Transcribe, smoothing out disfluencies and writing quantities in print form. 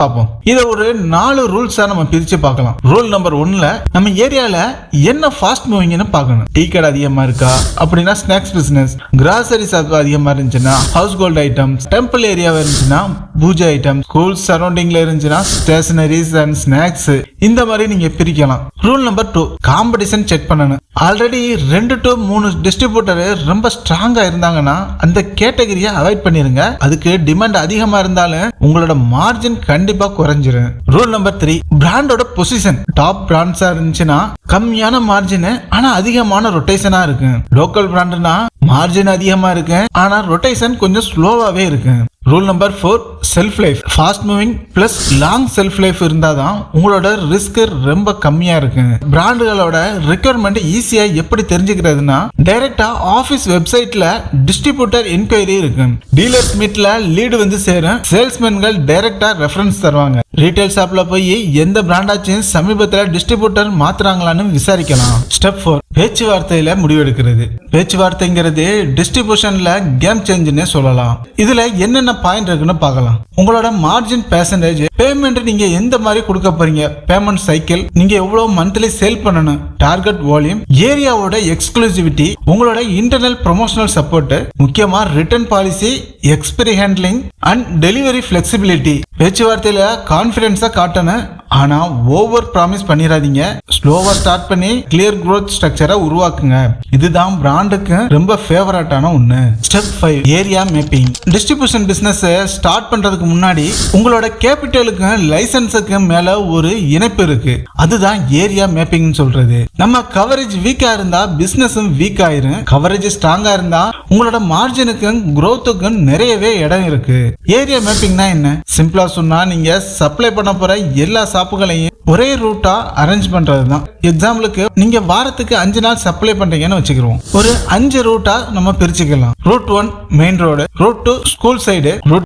பார்ப்போம். இதை ஒரு 4 ரூல்ஸா நம்ம பிரிச்சு பார்க்கலாம். ரூல் நம்பர் 1ல நம்ம ஏரியால என்ன ஃபாஸ்ட் மூவிங்னு பார்க்கணும். டீ கடை அதிகமா இருக்கா அப்படின்னா ஸ்நாக்ஸ் பிசினஸ், கிராசரிஸ் அதிகமா இருந்துச்சுன்னா ஹவுஸ் ஹோல்ட் ஐட்டம்ஸ், டெம்பிள் ஏரியாவா இருந்துச்சுன்னா பூஜை ஐட்டம்ஸ், ஸ்கூல் சரௌண்டிங்ல இருந்துச்சுன்னா ஸ்டேஷனரிஸ் அண்ட் ஸ்நாக்ஸ், இந்த மாதிரி நீங்க பிரிக்கலாம். ரூல் நம்பர் 2, காம்படிஷன் செக் பண்ணணும். ஆல்ரெடி 2 to 3 டிஸ்ட்ரிபியூட்டர் ரொம்ப ஸ்ட்ராங்கா இருந்தாங்கன்னா அந்த கேட்டகரியை அவாய்ட் பண்ணிருங்க. அதுக்கு டிமாண்ட் அதிகமா இருந்தாலும் உங்களோட மார்ஜின் கண்டிப்பா குறைஞ்சிரும். ரூல் நம்பர் 3, பிராண்டோட பொசிஷன். டாப் பிராண்ட்ஸா இருந்துச்சுன்னா கம்மியான மார்ஜின் ஆனா அதிகமான ரொட்டேஷனா இருக்கு. லோக்கல் பிராண்ட்னா மார்ஜின் அதிகமா இருக்கு ஆனா ரொட்டேஷன் கொஞ்சம் ஸ்லோவாவே இருக்கு. Rule number 4, self life. Fast moving plus long self life இருந்தாதான் உங்களோட ரிஸ்க் ரொம்ப கம்மியா இருக்கு. பிராண்டுகளோட ரெக்யர்மெண்ட் ஈஸியா எப்படி தெரிஞ்சுக்கிறதுனா டைரக்டா ஆபீஸ் வெப்சைட்ல டிஸ்ட்ரிபியூட்டர் என்கொயரி இருக்கு. டீலர்ஸ் மீட்ல லீடு வந்து சேரும். சேல்ஸ்மேன்கள் டைரக்டா ரெஃபரன்ஸ் தருவாங்க. ரீட்டைல் ஷாப்ல போய் எந்த பிராண்டாச்சும் சமீபத்துல டிஸ்ட்ரிபியூட்டர் மாத்துறாங்களான்னு விசாரிக்கலாம். ஸ்டெப் 4, பேச்சுவார்த்தையில முடிவெடுக்கிறது. பேச்சுவார்த்தைங்கிறது டிஸ்ட்ரிபியூஷன்ல கேம் சேஞ்சுன்னு சொல்லலாம். இதுல என்னென்ன பாயிண்ட் இருக்குன்னு பார்க்கலாம். உங்களோட மார்ஜின் பெர்சன்டேஜ், பேமெண்ட் நீங்க எந்த மாதிரி கொடுக்க போறீங்க, பேமெண்ட் சைக்கிள், நீங்க எவ்வளவு மந்த்லி சேல் பண்ணணும், டார்கெட் வால்யூம், ஏரியாவோட எக்ஸ்க்ளூசிவிட்டி, உங்களோட இன்டர்னல் ப்ரொமோஷனல் சப்போர்ட், முக்கியமா return policy, expiry handling and delivery flexibility. பேச்சுவார்த்தையில கான்பிடன்ஸா காட்டணும் ஆனா ஓவர் ப்ராமிஸ் பண்ணிடாதீங்க. ஸ்லோவா ஸ்டார்ட் பண்ணி கிளியர் growth ஸ்ட்ரக்சரை உருவாக்குங்க. இதுதான் பிராண்டுக்கு ரொம்ப ஃபேவரட்டான ஒண்ணு. Step 5, area mapping. Distribution business start பண்றதுக்கு முன்னாடி உங்களோட கேபிட்டலுக்கு லைசன்ஸுக்கு மேல ஒரு இணைப்பு இருக்கு. அதுதான் ஏரியா மேப்பிங் சொல்றது. நம்ம கவரேஜ் வீக்கா இருந்தா பிசினஸும் வீக் ஆயிரும். கவரேஜ் ஸ்ட்ராங்கா இருந்தா உங்களோட மார்ஜினுக்கும் growthக்கும் நிறையவே இடம் இருக்கு. ஏரியா மேப்பிங்னா என்ன? சிம்பிளா சொன்னா நீங்க சப்ளை பண்ண போற எல்லா ஷாப்புகளையும் ஒரே ரூட்டா அரேஞ்ச் பண்றதுதான். எக்ஸாம்பிளுக்கு நீங்க வாரத்துக்கு 5 நாள் சப்ளை பண்றீங்கன்னு வச்சுக்கிறோம். ஒரு 5 ரூட்டா நம்ம பிரிச்சுக்கலாம். Route 1 main road, route 2 school side, root